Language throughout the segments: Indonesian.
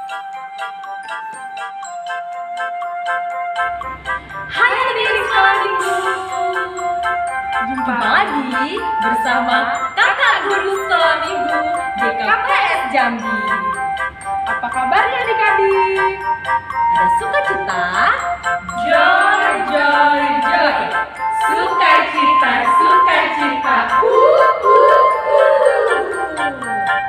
Hai adik-adik sekolah minggu, jumpa lagi bersama kakak guru sekolah minggu JKPS Jambi. Apa kabarnya adik-adik? Ada sukacita, Joy, joy, joy. Sukacita, sukacita.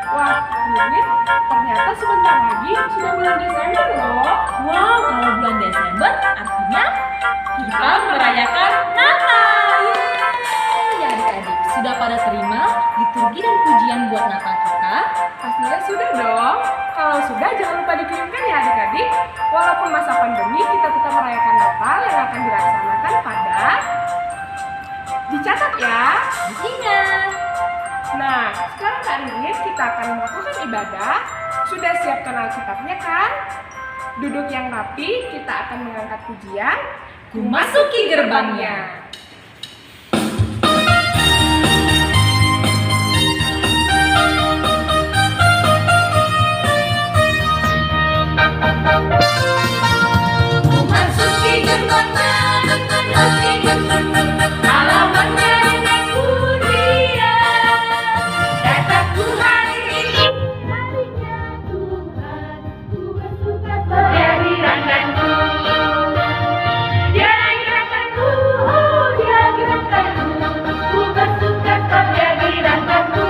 Wah, ini ternyata sebentar lagi sudah bulan Desember loh. wow, kalau bulan Desember artinya kita merayakan Natal. Yeay! Ya adik-adik, sudah pada terima liturgi dan pujian buat Natal kita? Pastinya sudah dong. Kalau sudah, jangan lupa dikirimkan ya adik-adik. Walaupun masa pandemi, kita tetap merayakan Natal yang akan dilaksanakan pada... Dicatat ya. Diingat. Nah, sekarang Kak Rinit kita akan melakukan ibadah. Sudah siapkan Alkitabnya kan? Duduk yang rapi, kita akan mengangkat pujian. Ku masuki gerbangnya. Memasuki gerbangnya dengan hati halamannya dengan pujian. Datang Tuhan ini harinya Tuhan, ku bersuka dia gerakanku. Dia gerakanku, oh dia gerakanku, ku bersuka dia gerakanku.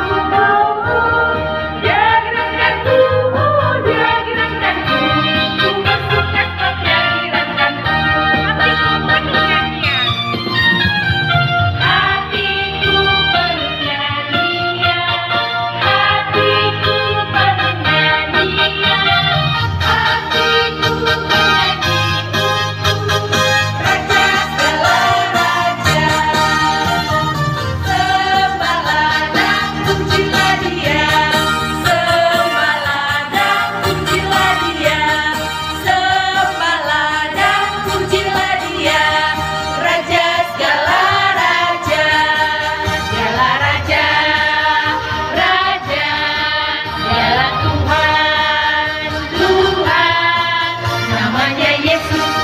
Dia gerakanku, oh dia gerakanku, ku bersuka dia gerakanku. Hatiku bernyanyi, hatiku bernyanyi, hatiku bernyanyi untuk Raja segala raja. Sembahlah dan pujilah Dia, sembahlah dan pujilah Dia, sembahlah dan pujilah Dia, Raja segala raja. Dialah Raja, Raja, Dialah Tuhan, Tuhan. Namanya Yesus,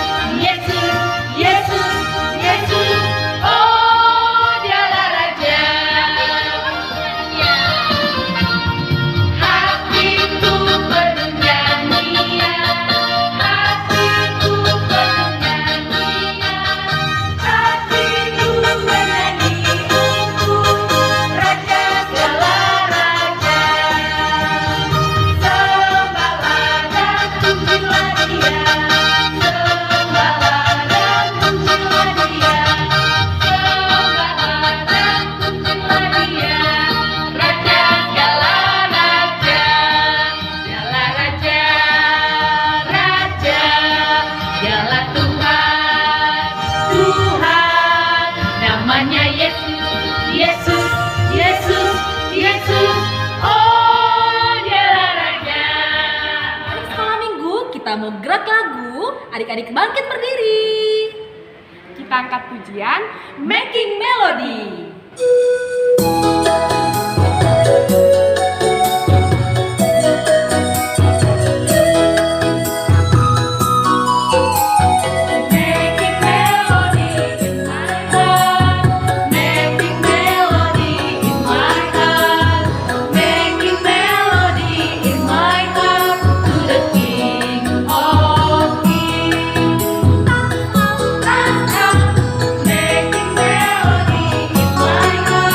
Yesus, Yesus, Yesus. Oh, Dialah Raja. Hatiku bernyanyi, hatiku bernyanyi, hatiku bernyanyi untuk Raja segala raja. Sembahlah dan pujilah Dia, sembahlah dan pujilah Dia, sembahlah dan pujilah Dia, Raja segala raja. Dialah Raja, Raja, Dialah Tuhan, Tuhan. Namanya Yesus, Yesus, Yesus, Yesus. Oh, Dialah Raja. Adik sekolah minggu, kita mau gerak lagu. Adik-adik bangkit berdiri. Kita angkat pujian. Making Melody. Making melody in my heart, making melody in my heart, making melody in my heart to the King of Kings. Making melody in my heart.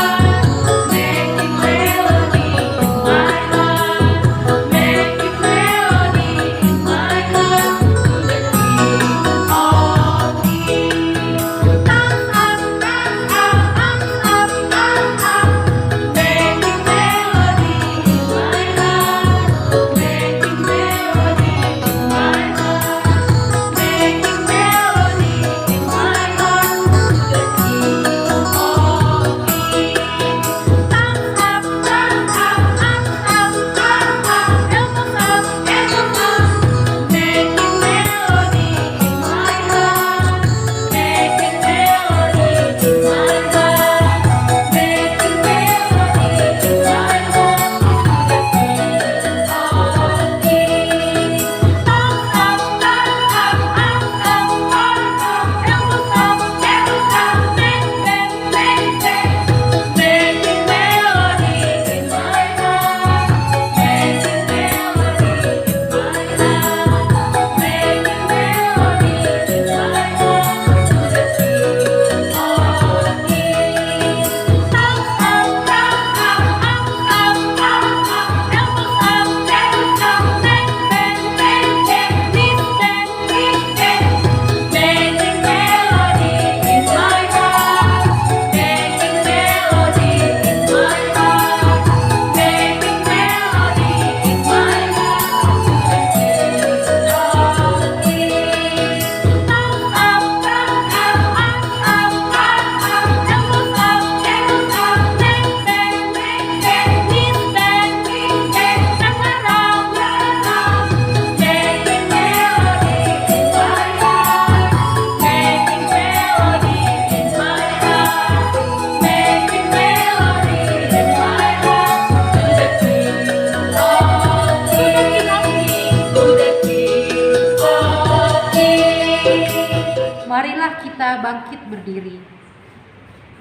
marilah kita bangkit berdiri.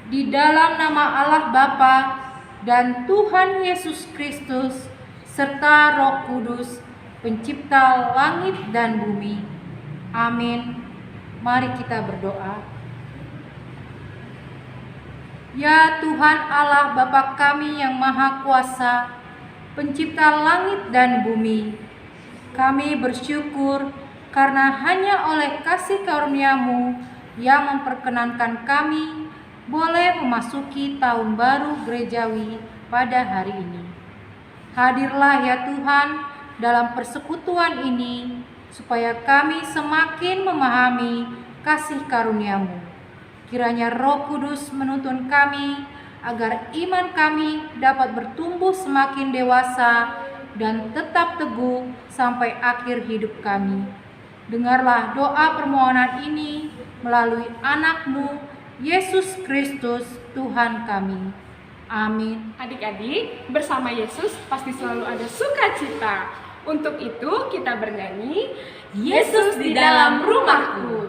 Di dalam nama Allah Bapa dan Tuhan Yesus Kristus serta Roh Kudus, Pencipta langit dan bumi. Amin. Mari kita berdoa. Ya Tuhan Allah Bapa kami yang Maha Kuasa, Pencipta langit dan bumi, kami bersyukur karena hanya oleh kasih karunia-Mu yang memperkenankan kami boleh memasuki tahun baru gerejawi pada hari ini. Hadirlah ya Tuhan dalam persekutuan ini, supaya kami semakin memahami kasih karunia-Mu. Kiranya Roh Kudus menuntun kami agar iman kami dapat bertumbuh semakin dewasa dan tetap teguh sampai akhir hidup kami. Dengarlah doa permohonan ini melalui anak-Mu, Yesus Kristus Tuhan kami. Amin. Adik-adik, bersama Yesus pasti selalu ada sukacita. Untuk itu kita bernyanyi, Yesus di dalam rumahku.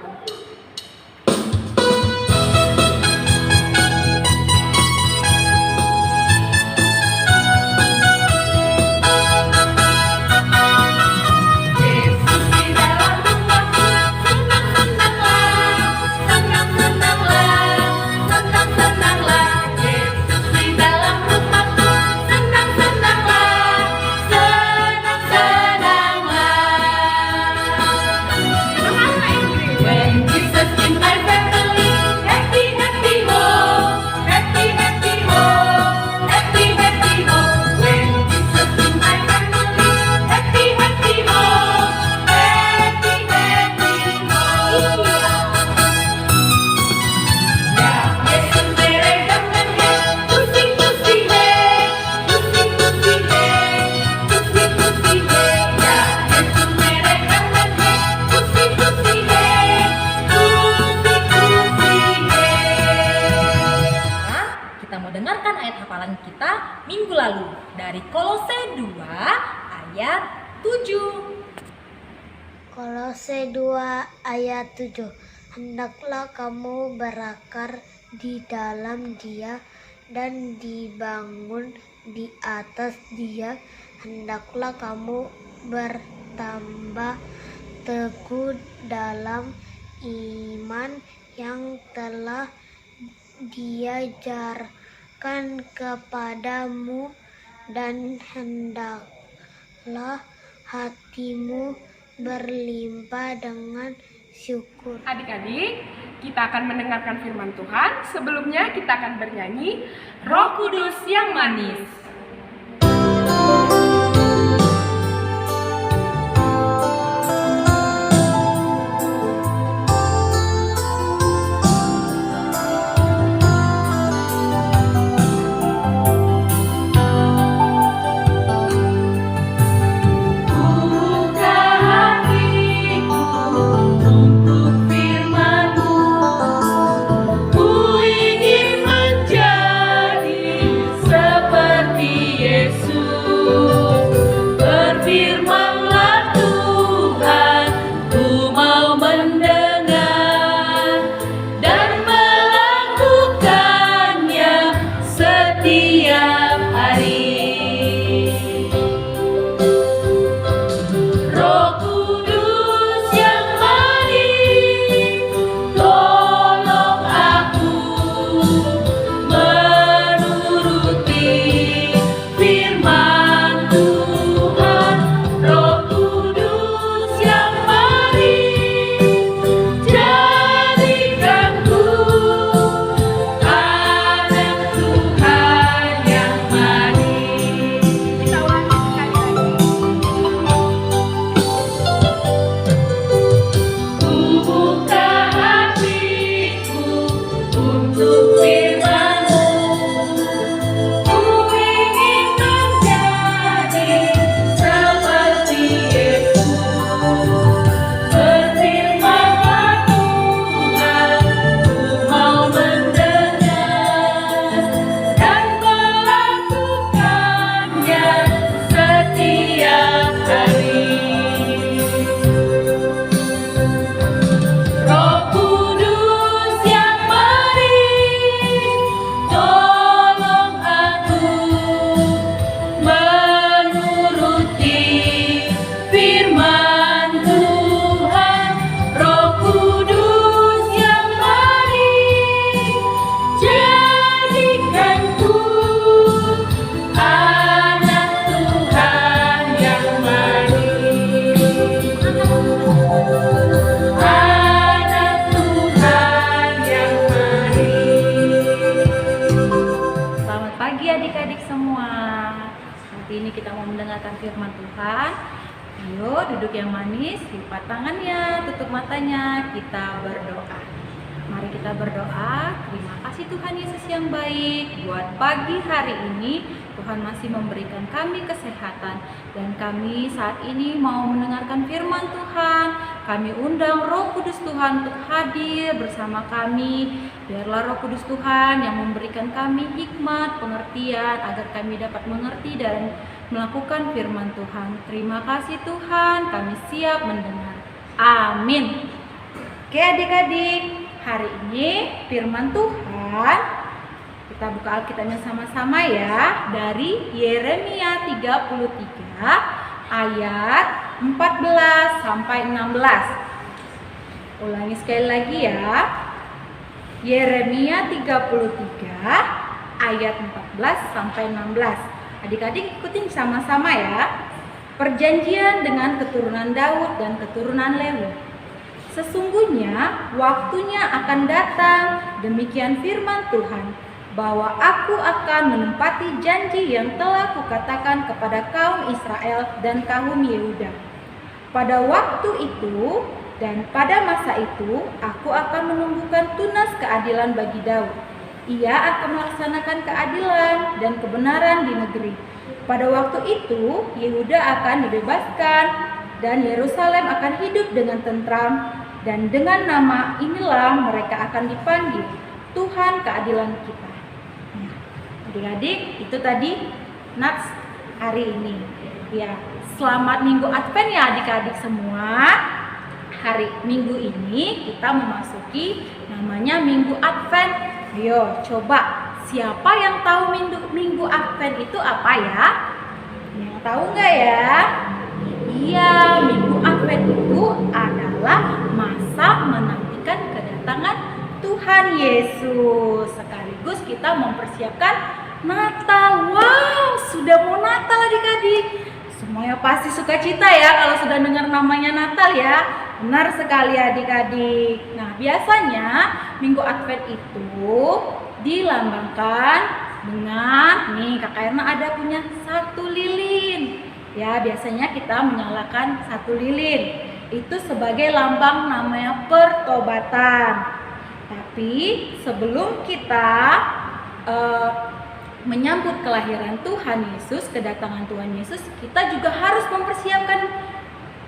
Kita minggu lalu dari Kolose 2 ayat 7. Kolose 2 ayat 7. Hendaklah kamu berakar di dalam Dia dan dibangun di atas Dia. Hendaklah kamu bertambah teguh dalam iman yang telah diajarkan kepadamu, dan hendaklah hatimu berlimpah dengan syukur. Adik-adik, kita akan mendengarkan firman Tuhan. Sebelumnya kita akan bernyanyi Roh Kudus yang manis. Ku ingin menjadi seperti Tuhan. Ayo duduk yang manis, lipat tangannya, tutup matanya, kita berdoa. Mari kita berdoa. Terima kasih Tuhan Yesus yang baik, buat pagi hari ini Tuhan masih memberikan kami kesehatan, dan kami saat ini mau mendengarkan firman Tuhan. Kami undang Roh Kudus Tuhan untuk hadir bersama kami. Biarlah Roh Kudus Tuhan yang memberikan kami hikmat, pengertian, agar kami dapat mengerti dan melakukan firman Tuhan. Terima kasih Tuhan, kami siap mendengar. Amin. Oke adik-adik, hari ini firman Tuhan, kita buka Alkitabnya sama-sama ya, dari Yeremia 33 ayat 14 sampai 16. Ulangi sekali lagi ya. Yeremia 33 ayat 14 sampai 16. Adik-adik ikutin sama-sama ya. Perjanjian dengan keturunan Daud dan keturunan Lewi. Sesungguhnya waktunya akan datang, demikian firman Tuhan, bahwa aku akan menempati janji yang telah kukatakan kepada kaum Israel dan kaum Yehuda. Pada waktu itu dan pada masa itu, aku akan menumbuhkan tunas keadilan bagi Daud. Ia akan melaksanakan keadilan dan kebenaran di negeri. Pada waktu itu, Yehuda akan dibebaskan dan Yerusalem akan hidup dengan tentram, dan dengan nama inilah mereka akan dipanggil Tuhan keadilan kita. Adik-adik, itu tadi nats hari ini. Ya, selamat Minggu Advent ya adik-adik semua. Hari Minggu ini kita memasuki namanya Minggu Advent. Ayo, coba siapa yang tahu Minggu Advent itu apa ya? Yang tahu nggak ya? Iya, Minggu Advent itu adalah masa menantikan kedatangan Tuhan Yesus. Sekaligus kita mempersiapkan Natal. Wow, sudah mau Natal adik-adik. Semuanya pasti sukacita ya kalau sudah dengar namanya Natal ya. Benar sekali adik-adik. Nah, biasanya Minggu Advent itu dilambangkan dengan, nih Kak Erna ada punya satu lilin. Ya, biasanya kita menyalakan satu lilin. Itu sebagai lambang namanya pertobatan. Tapi sebelum kita menyambut kelahiran Tuhan Yesus, kedatangan Tuhan Yesus, kita juga harus mempersiapkan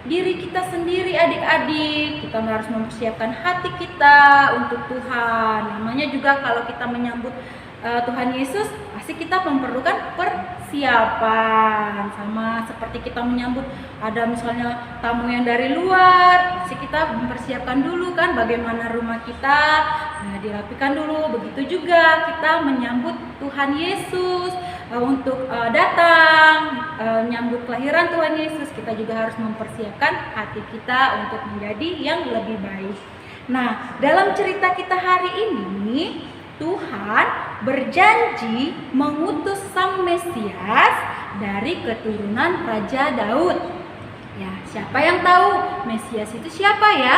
diri kita sendiri adik-adik. Kita harus mempersiapkan hati kita untuk Tuhan. Namanya juga kalau kita menyambut Tuhan Yesus, pasti kita memerlukan persiapan. Sama seperti kita menyambut ada misalnya tamu yang dari luar, pasti kita mempersiapkan dulu kan bagaimana rumah kita, dirapikan dulu. Begitu juga kita menyambut Tuhan Yesus untuk datang menyambut kelahiran Tuhan Yesus, kita juga harus mempersiapkan hati kita untuk menjadi yang lebih baik. Nah, dalam cerita kita hari ini, Tuhan berjanji mengutus Sang Mesias dari keturunan Raja Daud. Ya, siapa yang tahu Mesias itu siapa ya?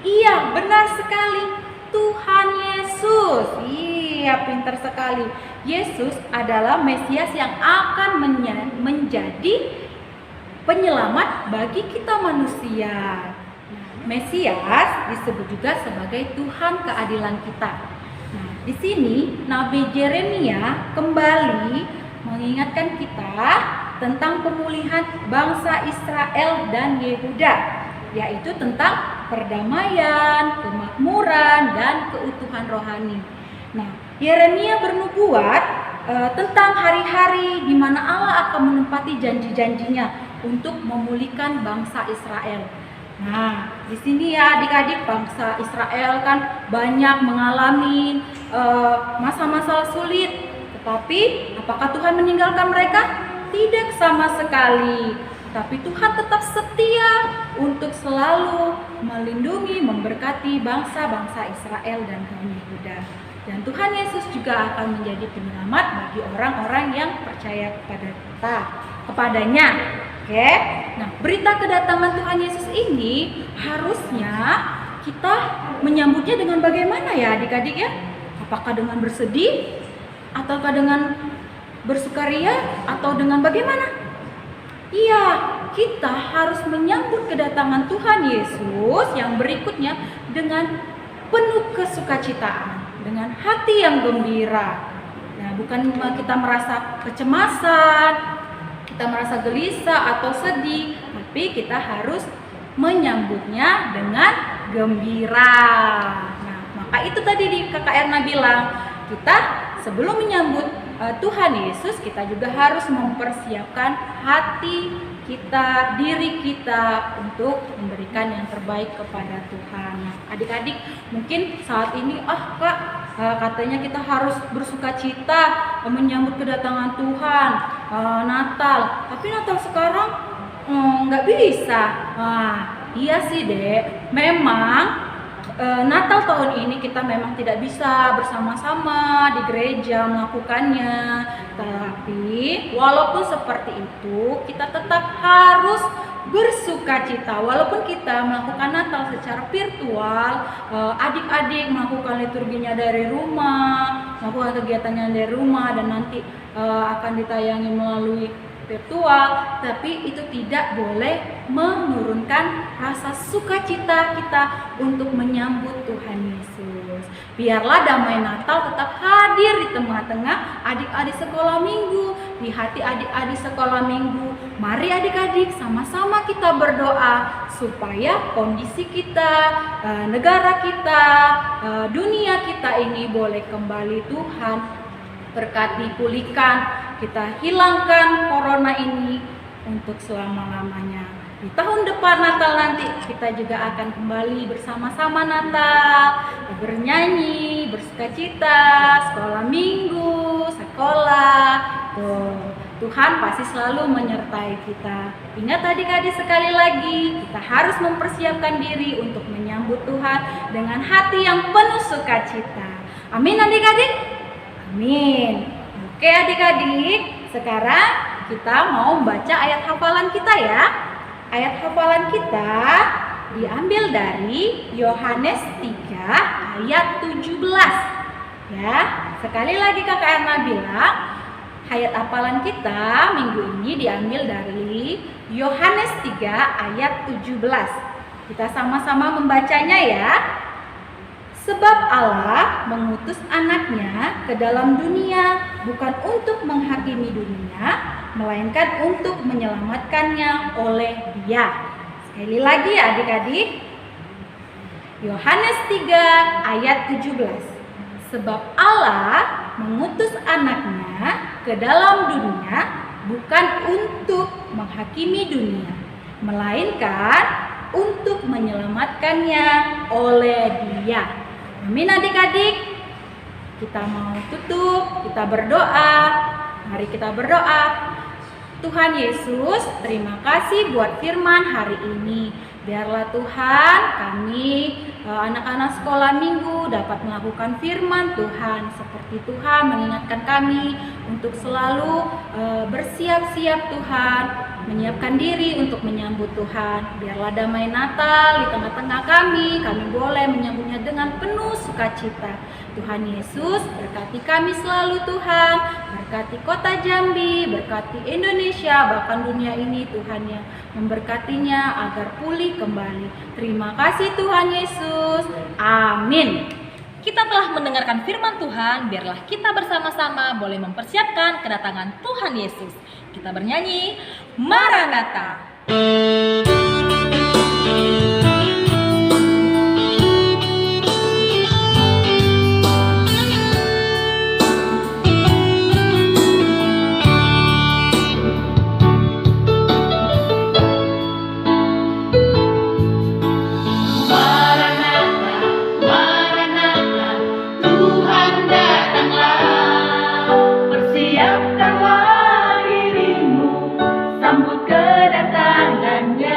Iya, benar sekali, Tuhan Yesus. Iya, pintar sekali. Yesus adalah Mesias yang akan menjadi penyelamat bagi kita manusia. Mesias disebut juga sebagai Tuhan keadilan kita. Nah, di sini Nabi Yeremia kembali mengingatkan kita tentang pemulihan bangsa Israel dan Yehuda, yaitu tentang perdamaian, kemakmuran, dan keutuhan rohani. Nah, Yeremia bernubuat tentang hari-hari di mana Allah akan menepati janji-janjinya untuk memulihkan bangsa Israel. Nah, di sini ya adik-adik, bangsa Israel kan banyak mengalami masa-masa sulit. Tetapi apakah Tuhan meninggalkan mereka? Tidak sama sekali. Tapi Tuhan tetap setia untuk selalu melindungi, memberkati bangsa-bangsa Israel dan kaum Yehuda. Dan Tuhan Yesus juga akan menjadi penyelamat bagi orang-orang yang percaya kepadanya. Oke. Nah, berita kedatangan Tuhan Yesus ini harusnya kita menyambutnya dengan bagaimana ya adik-adik ya? Apakah dengan bersedih? Ataukah dengan bersukaria? Atau dengan bagaimana? Iya, kita harus menyambut kedatangan Tuhan Yesus yang berikutnya dengan penuh kesukacitaan, dengan hati yang gembira. Nah, bukan kita merasa kecemasan, kita merasa gelisah atau sedih, tapi kita harus menyambutnya dengan gembira. Nah, maka itu tadi di Kakak Erna bilang, kita sebelum menyambut Tuhan Yesus, kita juga harus mempersiapkan hati kita, diri kita untuk memberikan yang terbaik kepada Tuhan. Nah, adik-adik mungkin saat ini, Kak, katanya kita harus bersukacita menyambut kedatangan Tuhan, Natal. Tapi Natal sekarang nggak bisa. Iya sih, Dek. Memang Natal tahun ini kita memang tidak bisa bersama-sama di gereja melakukannya. Tapi walaupun seperti itu, kita tetap harus bersukacita. Walaupun kita melakukan Natal secara virtual, adik-adik melakukan liturginya dari rumah, melakukan kegiatannya dari rumah, dan nanti akan ditayangi melalui virtual, tapi itu tidak boleh menurunkan rasa sukacita kita untuk menyambut Tuhan Yesus. Biarlah damai Natal tetap hadir di tengah-tengah adik-adik sekolah minggu, di hati adik-adik sekolah minggu. Mari adik-adik sama-sama kita berdoa supaya kondisi kita, negara kita, dunia kita ini boleh kembali Tuhan berkati, pulihkan, kita hilangkan corona ini untuk selama-lamanya. Di tahun depan Natal nanti kita juga akan kembali bersama-sama Natal, bernyanyi, bersukacita, sekolah minggu, sekolah. Tuhan pasti selalu menyertai kita. Ingat adik-adik, sekali lagi kita harus mempersiapkan diri untuk menyambut Tuhan dengan hati yang penuh sukacita. Amin adik-adik. Amin. Oke adik-adik, sekarang kita mau membaca ayat hafalan kita ya. Ayat hafalan kita diambil dari Yohanes 3 ayat 17. Ya, sekali lagi Kakak Erna bilang, ayat hafalan kita minggu ini diambil dari Yohanes 3 ayat 17. Kita sama-sama membacanya ya. Sebab Allah mengutus anaknya ke dalam dunia bukan untuk menghakimi dunia, melainkan untuk menyelamatkannya oleh Dia. Sekali lagi ya adik-adik. Yohanes 3 ayat 17. Sebab Allah mengutus anaknya ke dalam dunia bukan untuk menghakimi dunia, melainkan untuk menyelamatkannya oleh Dia. Amin adik-adik. Kita mau tutup, kita berdoa. Mari kita berdoa. Tuhan Yesus, terima kasih buat firman hari ini. Biarlah Tuhan, kami anak-anak sekolah minggu dapat melakukan firman Tuhan. Seperti Tuhan mengingatkan kami untuk selalu bersiap-siap Tuhan, menyiapkan diri untuk menyambut Tuhan. Biarlah damai Natal di tengah-tengah kami boleh menyambutnya dengan penuh sukacita. Tuhan Yesus, berkati kami selalu Tuhan, berkati kota Jambi, berkati Indonesia, bahkan dunia ini Tuhan yang memberkatinya agar pulih kembali. Terima kasih Tuhan Yesus, amin. Kita telah mendengarkan firman Tuhan, biarlah kita bersama-sama boleh mempersiapkan kedatangan Tuhan Yesus. Kita bernyanyi, Maranatha. Sambut kedatangannya.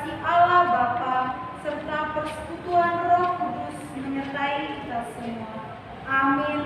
kasih Allah Bapa serta persekutuan Roh Kudus menyertai kita semua. Amin.